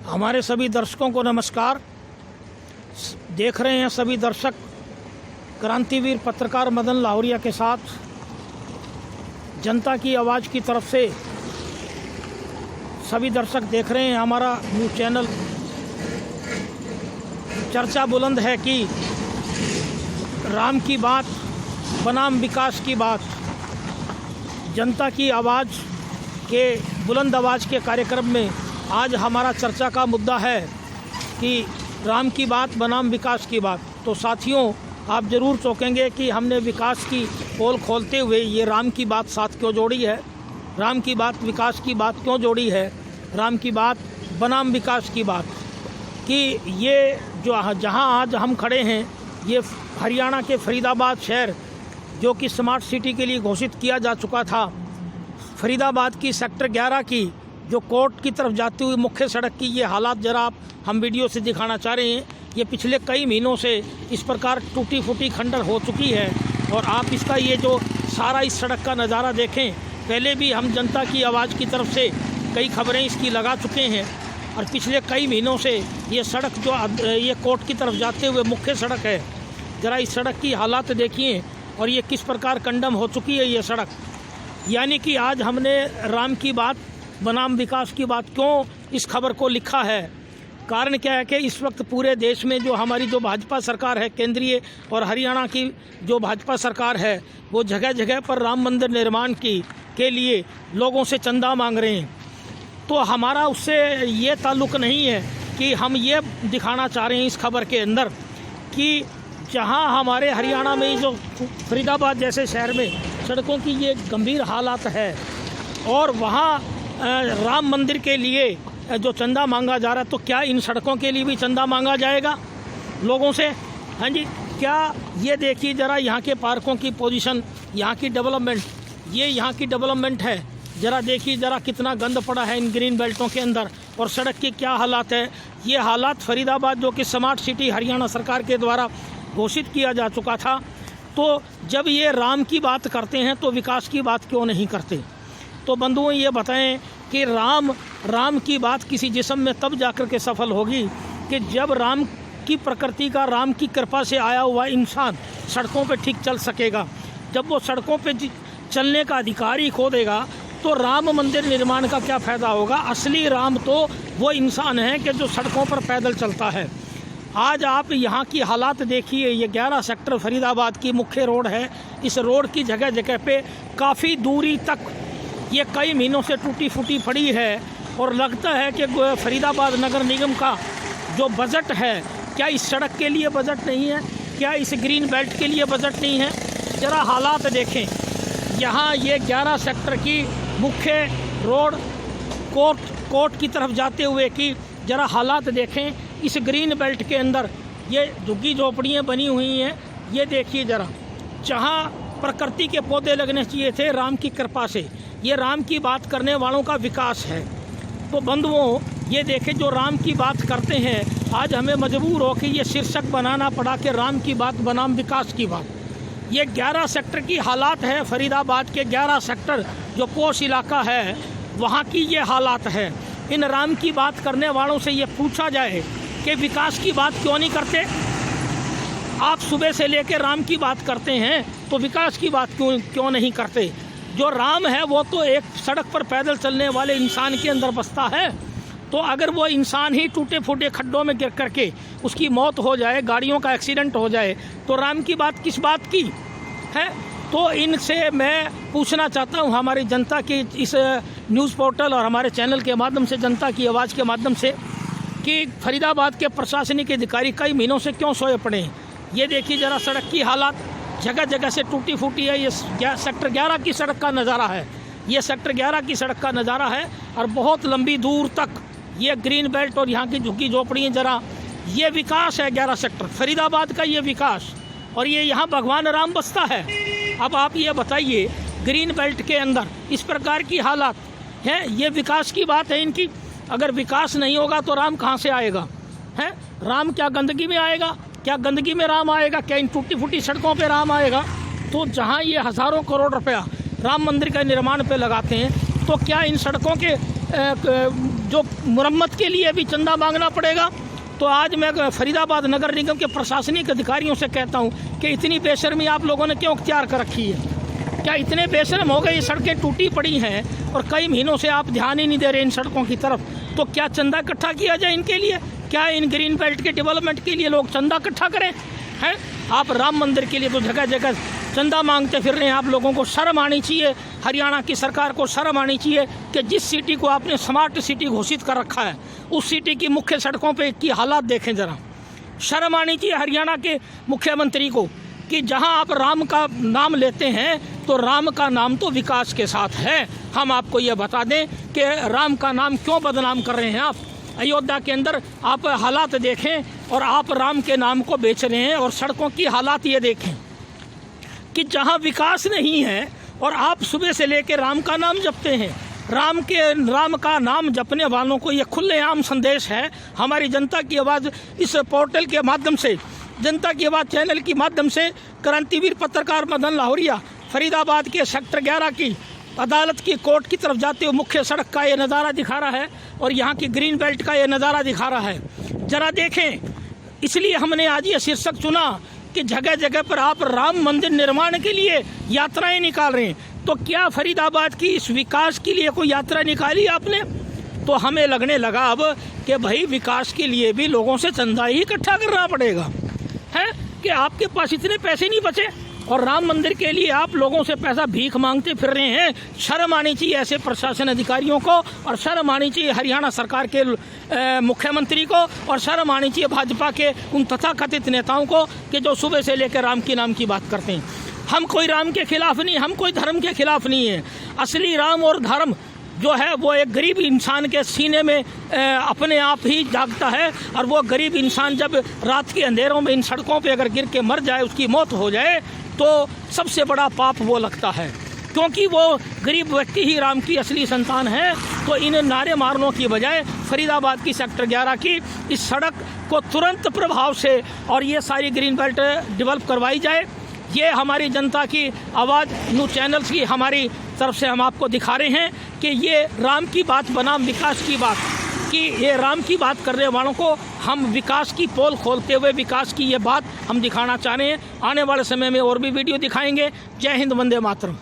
हमारे सभी दर्शकों को नमस्कार। देख रहे हैं सभी दर्शक क्रांतिवीर पत्रकार मदन लाहौरिया के साथ जनता की आवाज़ की तरफ से सभी दर्शक देख रहे हैं हमारा न्यूज़ चैनल। चर्चा बुलंद है कि राम की बात बनाम विकास की बात। जनता की आवाज़ के बुलंद आवाज़ के कार्यक्रम में आज हमारा चर्चा का मुद्दा है कि राम की बात बनाम विकास की बात। तो साथियों, आप ज़रूर चौंकेंगे कि हमने विकास की पोल खोलते हुए ये राम की बात साथ क्यों जोड़ी है, राम की बात विकास की बात क्यों जोड़ी है, राम की बात बनाम विकास की बात। कि ये जो जहां आज हम खड़े हैं, ये हरियाणा के फरीदाबाद शहर जो कि स्मार्ट सिटी के लिए घोषित किया जा चुका था। फरीदाबाद की सेक्टर 11 की जो कोर्ट की तरफ जाती हुई मुख्य सड़क की ये हालात ज़रा हम वीडियो से दिखाना चाह रहे हैं। ये पिछले कई महीनों से इस प्रकार टूटी फूटी खंडर हो चुकी है और आप इसका ये जो सारा इस सड़क का नज़ारा देखें। पहले भी हम जनता की आवाज़ की तरफ से कई खबरें इसकी लगा चुके हैं और पिछले कई महीनों से ये सड़क जो ये कोर्ट की तरफ जाते हुए मुख्य सड़क है, ज़रा इस सड़क की हालात देखिए और ये किस प्रकार कंडम हो चुकी है ये सड़क। यानी कि आज हमने राम की बात बनाम विकास की बात क्यों इस खबर को लिखा है। कारण क्या है कि इस वक्त पूरे देश में जो हमारी जो भाजपा सरकार है, केंद्रीय और हरियाणा की जो भाजपा सरकार है, वो जगह जगह पर राम मंदिर निर्माण के लिए लोगों से चंदा मांग रहे हैं। तो हमारा उससे ये ताल्लुक़ नहीं है कि हम ये दिखाना चाह रहे हैं इस खबर के अंदर कि जहां हमारे हरियाणा में जो फरीदाबाद जैसे शहर में सड़कों की ये गंभीर हालात है और वहां राम मंदिर के लिए जो चंदा मांगा जा रहा है, तो क्या इन सड़कों के लिए भी चंदा मांगा जाएगा लोगों से? हाँ जी, क्या ये देखिए ज़रा यहाँ के पार्कों की पोजीशन, यहाँ की डेवलपमेंट, ये यहाँ की डेवलपमेंट है। ज़रा देखिए ज़रा कितना गंद पड़ा है इन ग्रीन बेल्टों के अंदर और सड़क की क्या हालात है। ये हालात फरीदाबाद जो कि स्मार्ट सिटी हरियाणा सरकार के द्वारा घोषित किया जा चुका था। तो जब ये राम की बात करते हैं तो विकास की बात क्यों नहीं करते? तो बंधुओं, ये बताएं कि राम की बात किसी जिस्म में तब जाकर के सफल होगी कि जब राम की प्रकृति का, राम की कृपा से आया हुआ इंसान सड़कों पे ठीक चल सकेगा। जब वो सड़कों पे चलने का अधिकार ही खो देगा तो राम मंदिर निर्माण का क्या फ़ायदा होगा? असली राम तो वो इंसान है कि जो सड़कों पर पैदल चलता है। आज आप यहाँ की हालात देखिए। ये 11 सेक्टर फरीदाबाद की मुख्य रोड है। इस रोड की जगह जगह पे काफ़ी दूरी तक ये कई महीनों से टूटी फूटी पड़ी है और लगता है कि फरीदाबाद नगर निगम का जो बजट है, क्या इस सड़क के लिए बजट नहीं है? क्या इस ग्रीन बेल्ट के लिए बजट नहीं है? ज़रा हालात देखें। यहाँ ये 11 सेक्टर की मुख्य रोड कोर्ट की तरफ जाते हुए की ज़रा हालात देखें। इस ग्रीन बेल्ट के अंदर ये झुग्गी झोपड़ियाँ बनी हुई हैं। ये देखिए ज़रा, जहाँ प्रकृति के पौधे लगने चाहिए थे राम की कृपा से, ये राम की बात करने वालों का विकास है। तो बंधुओं, ये देखें, जो राम की बात करते हैं, आज हमें मजबूर हो कि ये शीर्षक बनाना पड़ा कि राम की बात बनाम विकास की बात। ये 11 सेक्टर की हालात है। फरीदाबाद के 11 सेक्टर जो पोश इलाका है, वहाँ की ये हालात है। इन राम की बात करने वालों से ये पूछा जाए कि विकास की बात क्यों नहीं करते? आप सुबह से लेकर राम की बात करते हैं तो विकास की बात क्यों नहीं करते? जो राम है वो तो एक सड़क पर पैदल चलने वाले इंसान के अंदर बसता है। तो अगर वो इंसान ही टूटे फूटे खड्डों में गिर करके उसकी मौत हो जाए, गाड़ियों का एक्सीडेंट हो जाए, तो राम की बात किस बात की है? तो इनसे मैं पूछना चाहता हूँ, हमारी जनता की इस न्यूज़ पोर्टल और हमारे चैनल के माध्यम से, जनता की आवाज़ के माध्यम से, कि फरीदाबाद के प्रशासनिक अधिकारी कई महीनों से क्यों सोए पड़े हैं। ये देखिए ज़रा सड़क की हालात, जगह जगह से टूटी फूटी है। ये सेक्टर 11 की सड़क का नज़ारा है। ये सेक्टर 11 की सड़क का नज़ारा है और बहुत लंबी दूर तक ये ग्रीन बेल्ट और यहाँ की झुग्गी झोपड़ियाँ। ज़रा ये विकास है 11 सेक्टर फरीदाबाद का, ये विकास। और ये यहाँ भगवान राम बसता है। अब आप ये बताइए, ग्रीन बेल्ट के अंदर इस प्रकार की हालात है, ये विकास की बात है इनकी। अगर विकास नहीं होगा तो राम कहाँ से आएगा? है राम क्या गंदगी में आएगा? क्या गंदगी में राम आएगा? क्या इन टूटी फूटी सड़कों पे राम आएगा? तो जहाँ ये हज़ारों करोड़ रुपया राम मंदिर के निर्माण पे लगाते हैं, तो क्या इन सड़कों के जो मुरम्मत के लिए भी चंदा मांगना पड़ेगा। तो आज मैं फरीदाबाद नगर निगम के प्रशासनिक अधिकारियों से कहता हूँ कि इतनी बेशर्मी आप लोगों ने क्यों अख्तियार कर रखी है? क्या इतने बेशर्म हो गए? ये सड़कें टूटी पड़ी हैं और कई महीनों से आप ध्यान ही नहीं दे रहे इन सड़कों की तरफ। तो क्या चंदा इकट्ठा किया जाए इनके लिए? क्या इन ग्रीन बेल्ट के डेवलपमेंट के लिए लोग चंदा इकट्ठा करें? हैं आप राम मंदिर के लिए तो जगह जगह चंदा मांगते फिर रहे हैं। आप लोगों को शर्म आनी चाहिए, हरियाणा की सरकार को शर्म आनी चाहिए कि जिस सिटी को आपने स्मार्ट सिटी घोषित कर रखा है उस सिटी की मुख्य सड़कों पे की हालात देखें ज़रा। शर्म आनी चाहिए हरियाणा के मुख्यमंत्री को कि जहां आप राम का नाम लेते हैं तो राम का नाम तो विकास के साथ है। हम आपको ये बता दें कि राम का नाम क्यों बदनाम कर रहे हैं आप। अयोध्या के अंदर आप हालात देखें और आप राम के नाम को बेच रहे हैं। और सड़कों की हालात ये देखें कि जहां विकास नहीं है और आप सुबह से लेकर राम का नाम जपते हैं। राम का नाम जपने वालों को ये खुलेआम संदेश है। हमारी जनता की आवाज़ इस पोर्टल के माध्यम से, जनता की आवाज़ चैनल के माध्यम से क्रांतिवीर पत्रकार मदन लाहौरिया फरीदाबाद के सेक्टर 11 की अदालत की कोर्ट की तरफ जाते हुए मुख्य सड़क का ये नज़ारा दिखा रहा है और यहाँ की ग्रीन बेल्ट का ये नज़ारा दिखा रहा है। ज़रा देखें, इसलिए हमने आज ये शीर्षक चुना कि जगह जगह पर आप राम मंदिर निर्माण के लिए यात्राएं निकाल रहे हैं। तो क्या फरीदाबाद की इस विकास के लिए कोई यात्रा निकाली आपने? तो हमें लगने लगा अब कि भाई विकास के लिए भी लोगों से चंदा ही इकट्ठा करना पड़ेगा, है कि आपके पास इतने पैसे नहीं बचे और राम मंदिर के लिए आप लोगों से पैसा भीख मांगते फिर रहे हैं। शर्म आनी चाहिए ऐसे प्रशासन अधिकारियों को और शर्म आनी चाहिए हरियाणा सरकार के मुख्यमंत्री को और शर्म आनी चाहिए भाजपा के उन तथाकथित नेताओं को कि जो सुबह से लेकर राम की नाम की बात करते हैं। हम कोई राम के खिलाफ नहीं, हम कोई धर्म के खिलाफ नहीं है। असली राम और धर्म जो है वो एक गरीब इंसान के सीने में अपने आप ही जागता है। और वो गरीब इंसान जब रात के अंधेरों में इन सड़कों पे अगर गिर के मर जाए, उसकी मौत हो जाए, तो सबसे बड़ा पाप वो लगता है, क्योंकि वो गरीब व्यक्ति ही राम की असली संतान है। तो इन नारे मारनों की बजाय फरीदाबाद की सेक्टर 11 की इस सड़क को तुरंत प्रभाव से और ये सारी ग्रीन बेल्ट डेवलप करवाई जाए। ये हमारी जनता की आवाज़ न्यूज़ चैनल्स की हमारी तरफ से हम आपको दिखा रहे हैं कि ये राम की बात बनाम विकास की बात, कि ये राम की बात करने वालों को हम विकास की पोल खोलते हुए विकास की ये बात हम दिखाना चाह रहे हैं। आने वाले समय में और भी वीडियो दिखाएंगे। जय हिंद, वंदे मातरम।